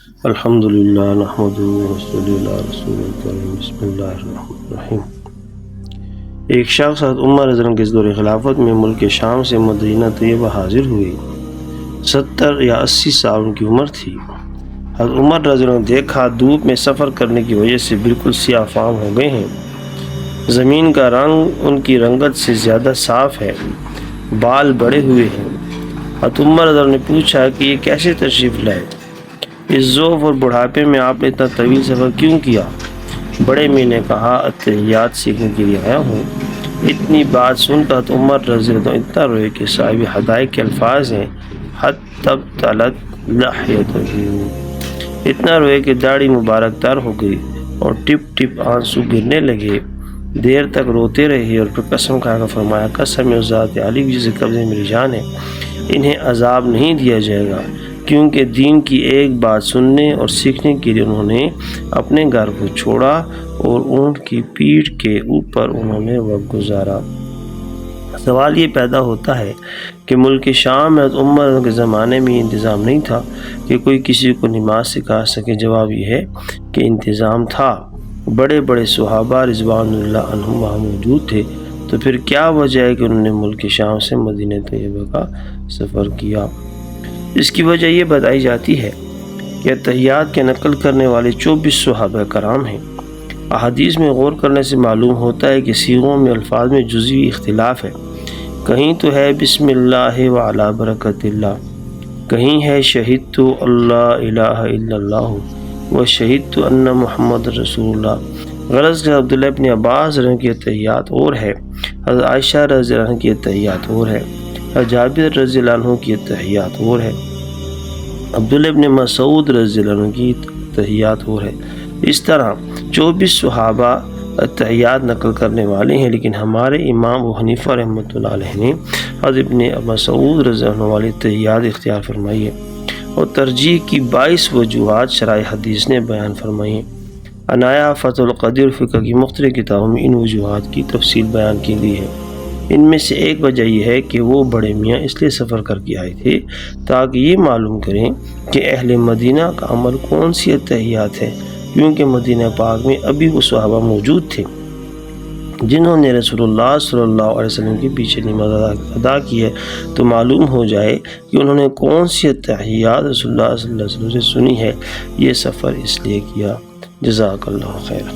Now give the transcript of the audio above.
الحمدللہ نحمدہ ونصلی علی رسول الکریم بسم اللہ الرحمن الرحیم۔ ایک شخص حضرت عمر رضی اللہ عنہ کے دور خلافت میں ملک شام سے مدینہ طیبہ حاضر ہوئی۔ 70 یا 80 سال ان کی عمر تھی۔ حضرت عمر رضی اللہ عنہ نے دیکھا دھوپ میں سفر کرنے کی وجہ سے بالکل سیاہ فام ہو گئے ہیں، زمین کا رنگ ان کی رنگت سے زیادہ صاف ہے، بال بڑے ہوئے ہیں۔ حضرت عمر رضی اللہ عنہ نے پوچھا کہ یہ کیسے تشریف لائے؟ اس ذوف اور بڑھاپے میں آپ نے اتنا طویل سفر کیوں کیا؟ بڑے میں نے کہا اتحیات سیکھنے کے لیے آیا ہوں۔ اتنی بات سن کر عمر رضی اللہ عنہ اتنا روئے کہ صاحب حدائق کے الفاظ ہیں حتی ابتلت لحیتہ، اتنا روئے کہ داڑھی مبارک تر ہو گئی اور ٹپ ٹپ آنسو گرنے لگے۔ دیر تک روتے رہے اور پھر قسم کھا کر فرمایا قسم ذات علی کی جس کے قبضے میری جان ہے، انہیں عذاب نہیں دیا جائے گا، کیونکہ دین کی ایک بات سننے اور سیکھنے کے لیے انہوں نے اپنے گھر کو چھوڑا اور اونٹ کی پیٹھ کے اوپر انہوں نے وقت گزارا۔ سوال یہ پیدا ہوتا ہے کہ ملک شام میں عمر کے زمانے میں یہ انتظام نہیں تھا کہ کوئی کسی کو نماز سکھا سکے؟ جواب یہ ہے کہ انتظام تھا، بڑے بڑے صحابہ رضوان اللہ عنہم وہاں موجود تھے، تو پھر کیا وجہ ہے کہ انہوں نے ملک شام سے مدینہ طیبہ کا سفر کیا؟ اس کی وجہ یہ بتائی جاتی ہے کہ اتحیات کے نقل کرنے والے 24 صحابہ کرام ہیں۔ احادیث میں غور کرنے سے معلوم ہوتا ہے کہ صیغوں میں الفاظ میں جزوی اختلاف ہے، کہیں تو ہے بسم اللہ وعلی برکت اللہ، کہیں ہے شہدت اللہ الہ الا اللہ و شہدت ان محمد رسول اللہ۔ غرض کہ عبداللہ ابن عباس رضی اللہ عنہ کی اتحیات اور ہے، حضرت عائشہ رضی اللہ عنہ کی اتحیات اور ہے، جابر رضی اللہ عنہ کی اتحیات اور ہے، عبداللہ ابن مسعود رضی اللہ عنہ کی اتحیات اور ہے۔ اس طرح 24 صحابہ اتحیات نقل کرنے والے ہیں، لیکن ہمارے امام ابو حنیفہ رحمۃ اللہ علیہ نے حضرت ابن مسعود رضی اللہ عنہ والی اتحیات اختیار فرمائی ہے اور ترجیح کی 22 وجوہات شرائع حدیث نے بیان فرمائی ہیں۔ عنایہ فتح القدیر فقہ کی مختلف کتابوں میں ان وجوہات کی تفصیل بیان کی گئی ہے۔ ان میں سے ایک وجہ یہ ہے کہ وہ بڑے میاں اس لیے سفر کر کے آئے تھے تاکہ یہ معلوم کریں کہ اہل مدینہ کا عمل کون سی اتحیات ہے، کیونکہ مدینہ پاک میں ابھی وہ صحابہ موجود تھے جنہوں نے رسول اللہ صلی اللہ علیہ وسلم کے پیچھے نماز ادا کی ہے، تو معلوم ہو جائے کہ انہوں نے کون سی اتحیات رسول اللہ صلی اللہ علیہ وسلم سے سنی ہے۔ یہ سفر اس لیے کیا۔ جزاک اللہ خیر۔